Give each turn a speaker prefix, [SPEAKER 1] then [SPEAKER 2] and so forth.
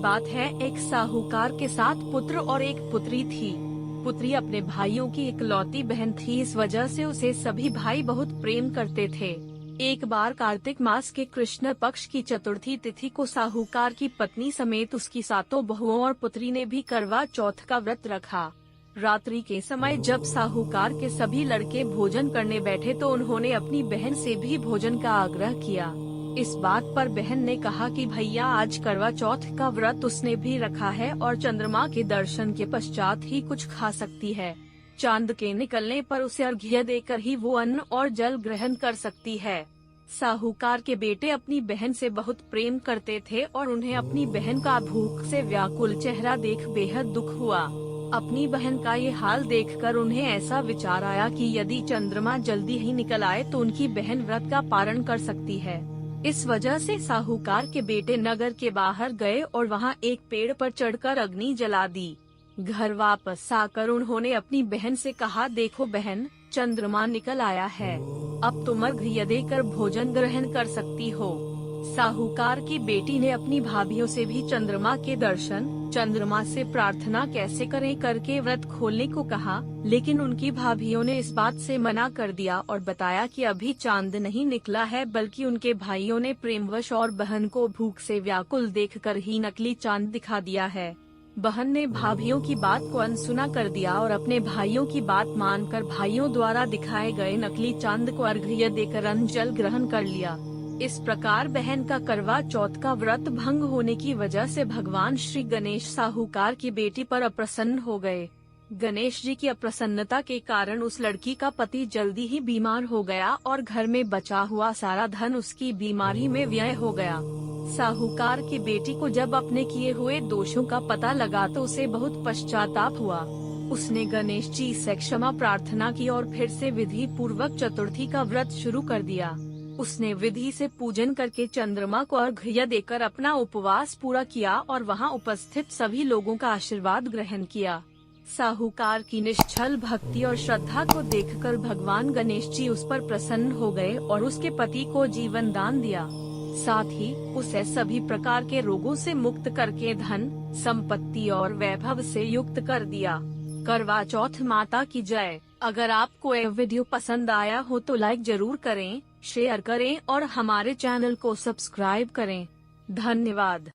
[SPEAKER 1] बात है, एक साहूकार के 7 पुत्र और एक पुत्री थी। पुत्री अपने भाइयों की इकलौती बहन थी, इस वजह से उसे सभी भाई बहुत प्रेम करते थे। एक बार कार्तिक मास के कृष्ण पक्ष की चतुर्थी तिथि को साहूकार की पत्नी समेत उसकी 7 बहुओं और पुत्री ने भी करवा चौथ का व्रत रखा। रात्रि के समय जब साहूकार के सभी लड़के भोजन करने बैठे तो उन्होंने अपनी बहन से भी भोजन का आग्रह किया। इस बात पर बहन ने कहा कि भैया, आज करवा चौथ का व्रत उसने भी रखा है और चंद्रमा के दर्शन के पश्चात ही कुछ खा सकती है। चांद के निकलने पर उसे अर्घ्य देकर ही वो अन्न और जल ग्रहण कर सकती है। साहूकार के बेटे अपनी बहन से बहुत प्रेम करते थे और उन्हें अपनी बहन का भूख से व्याकुल चेहरा देख बेहद दुख हुआ। अपनी बहन का ये हाल देखकर उन्हें ऐसा विचार आया कि यदि चंद्रमा जल्दी ही निकल आए तो उनकी बहन व्रत का पारण कर सकती है। इस वजह से साहूकार के बेटे नगर के बाहर गए और वहां एक पेड़ पर चढ़कर अग्नि जला दी। घर वापस आकर उन्होंने अपनी बहन से कहा, देखो बहन, चंद्रमा निकल आया है, अब तुम अर्घ्य देकर भोजन ग्रहण कर सकती हो। साहूकार की बेटी ने अपनी भाभीियों से भी चंद्रमा के दर्शन, चंद्रमा से प्रार्थना कैसे करें करके व्रत खोलने को कहा, लेकिन उनकी भाभीियों ने इस बात से मना कर दिया और बताया कि अभी चांद नहीं निकला है, बल्कि उनके भाइयों ने प्रेमवश और बहन को भूख से व्याकुल देखकर ही नकली चांद दिखा दिया है। बहन ने भाभीियों की बात को अनसुना कर दिया और अपने भाइयों की बात मानकर भाइयों द्वारा दिखाए गए नकली चांद को अर्घ्य देकर अन्न जल ग्रहण कर लिया। इस प्रकार बहन का करवा चौथ का व्रत भंग होने की वजह से भगवान श्री गणेश साहूकार की बेटी पर अप्रसन्न हो गए। गणेश जी की अप्रसन्नता के कारण उस लड़की का पति जल्दी ही बीमार हो गया और घर में बचा हुआ सारा धन उसकी बीमारी में व्यय हो गया। साहूकार की बेटी को जब अपने किए हुए दोषों का पता लगा तो उसे बहुत पश्चाताप हुआ। उसने गणेश जी से क्षमा प्रार्थना की और फिर से विधि पूर्वक चतुर्थी का व्रत शुरू कर दिया। उसने विधि से पूजन करके चंद्रमा को अर्घ्य देकर अपना उपवास पूरा किया और वहां उपस्थित सभी लोगों का आशीर्वाद ग्रहण किया। साहूकार की निश्चल भक्ति और श्रद्धा को देखकर भगवान गणेश जी उस पर प्रसन्न हो गए और उसके पति को जीवन दान दिया। साथ ही उसे सभी प्रकार के रोगों से मुक्त करके धन, संपत्ति और वैभव से युक्त कर दिया। करवा चौथ माता की जय। अगर आपको यह वीडियो पसंद आया हो तो लाइक जरूर करें, शेयर करें और हमारे चैनल को सब्सक्राइब करें। धन्यवाद।